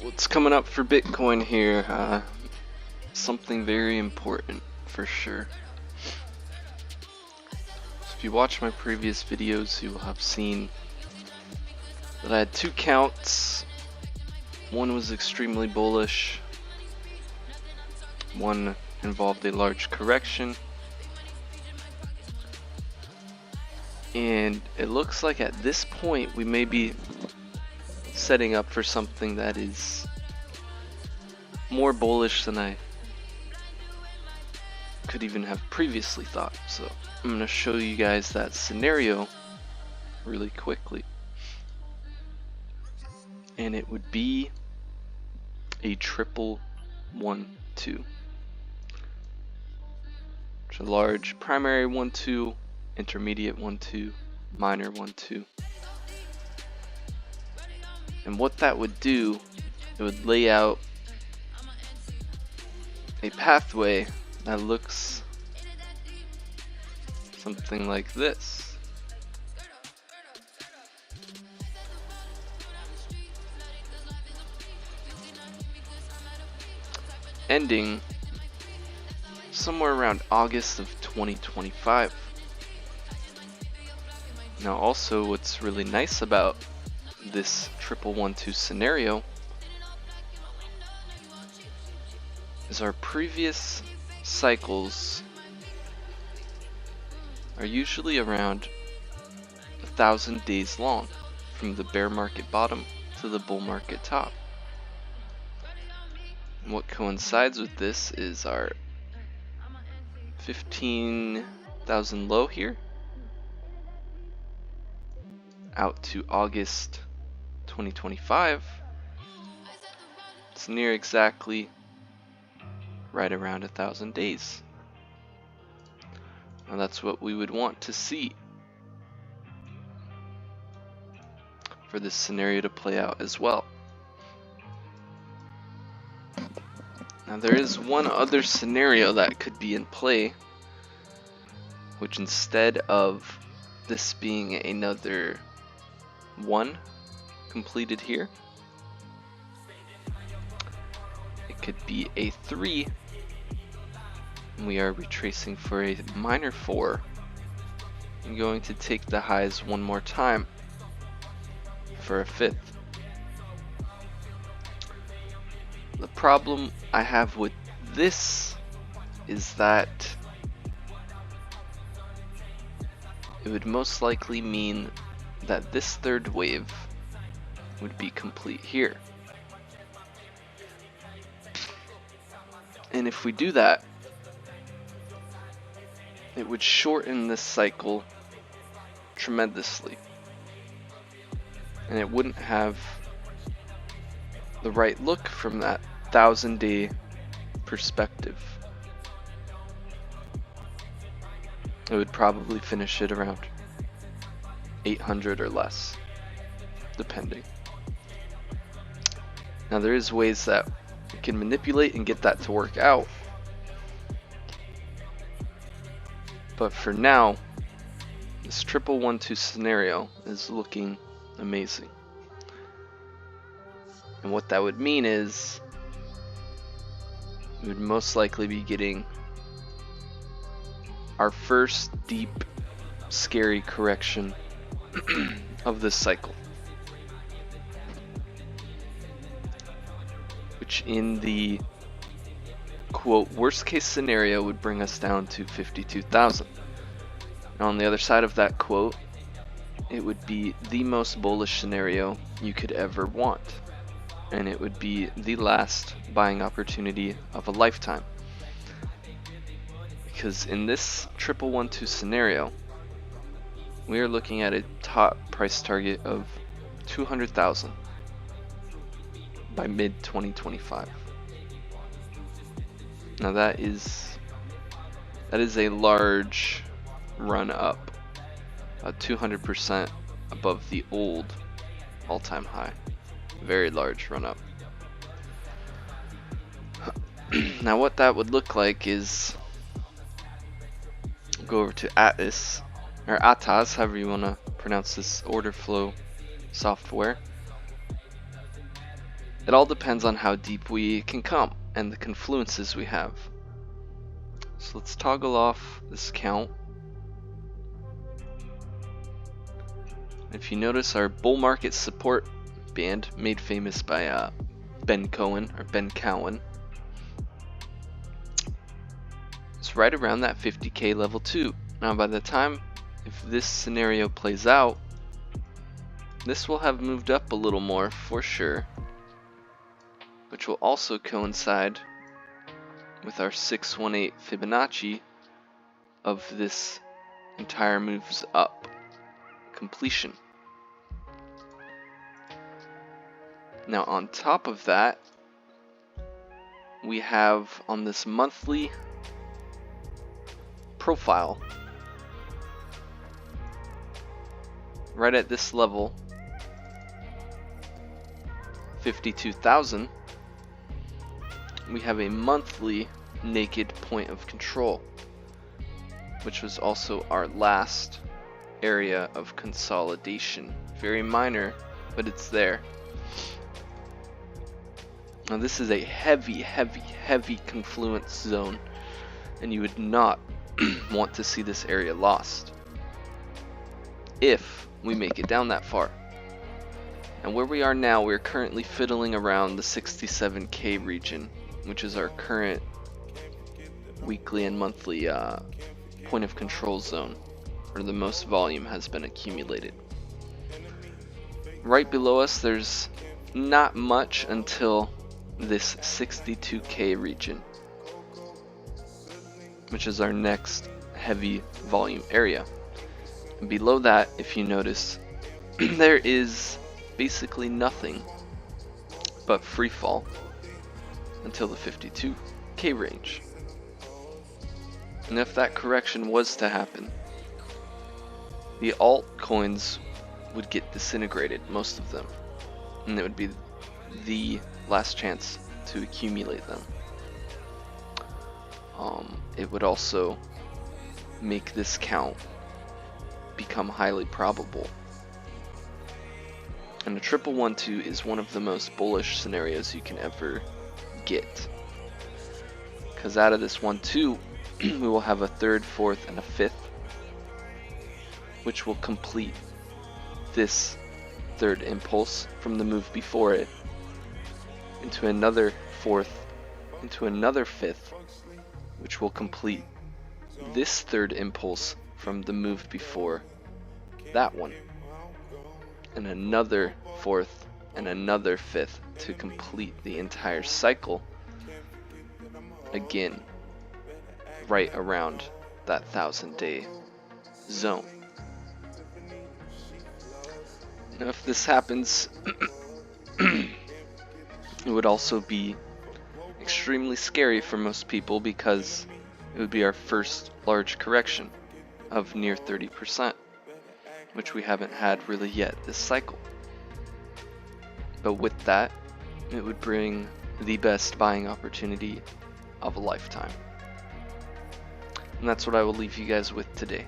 What's coming up for Bitcoin here? Something very important for sure. So if you watch my previous videos, you will have seen that I had two counts. One was extremely bullish. One involved a large correction. And it looks like at this point we may be setting up for something that is more bullish than I could even have previously thought. So I'm going to show you guys that scenario really quickly. And it would be a triple 1-2. A large primary 1-2, intermediate 1-2, minor 1-2. And what that would do, it would lay out a pathway that looks something like this. Ending somewhere around August of 2025. Now also what's really nice about this triple 1-2 scenario is our previous cycles are usually around 1,000 days long, from the bear market bottom to the bull market top. And what coincides with this is our 15,000 low here out to August 2025. It's near exactly right around 1,000 days. And that's what we would want to see for this scenario to play out as well. Now there is one other scenario that could be in play, which instead of this being another 1 completed here, it could be a 3, and we are retracing for a minor 4. I'm going to take the highs one more time for a 5th. The problem I have with this is that it would most likely mean that this third wave would be complete here. And if we do that, it would shorten this cycle tremendously. And it wouldn't have the right look from that 1,000-day perspective. It would probably finish it around 800 or less, depending. Now there is ways that we can manipulate and get that to work out, but for now this triple 1-2 scenario is looking amazing. And what that would mean is we would most likely be getting our first deep, scary correction of this cycle, which in the quote worst case scenario would bring us down to 52,000. Now on the other side of that quote, it would be the most bullish scenario you could ever want, and it would be the last buying opportunity of a lifetime. Because in this triple 1-2 scenario, we are looking at a top price target of 200,000 by mid 2025. Now that is a large run up, 200% above the old all-time high. Very large run up. Now what that would look like is, go over to Atas, or Atas, however you want to pronounce this order flow software. It all depends on how deep we can come and the confluences we have. So let's toggle off this count. If you notice, our bull market support band, made famous by Ben Cohen, is right around that 50k level too. Now by the time, if this scenario plays out, this will have moved up a little more for sure, which will also coincide with our 618 Fibonacci of this entire moves up completion. Now on top of that, we have on this monthly profile, right at this level, 52,000, we have a monthly naked point of control, which was also our last area of consolidation. Very minor, but it's there. Now this is a heavy confluence zone, and you would not want to see this area lost if we make it down that far. And where we are now, we're currently fiddling around the 67k region, which is our current weekly and monthly point of control zone, where the most volume has been accumulated. Right below us, there's not much until this 62k region, which is our next heavy volume area. And below that, if you notice, there is basically nothing but free fall until the 52k range. And if that correction was to happen, the altcoins would get disintegrated, most of them, and it would be the last chance to accumulate them. It would also make this count become highly probable. And a 1112 is one of the most bullish scenarios you can ever get, because out of this 1-2 we will have a third, fourth, and a fifth, which will complete this third impulse from the move before it into another fourth, into another fifth, which will complete this third impulse from the move before that one, and another fourth and another fifth to complete the entire cycle, again right around that 1000-day zone. Now if this happens, it would also be extremely scary for most people, because it would be our first large correction of near 30%, which we haven't had really yet this cycle. But with that, it would bring the best buying opportunity of a lifetime. And that's what I will leave you guys with today.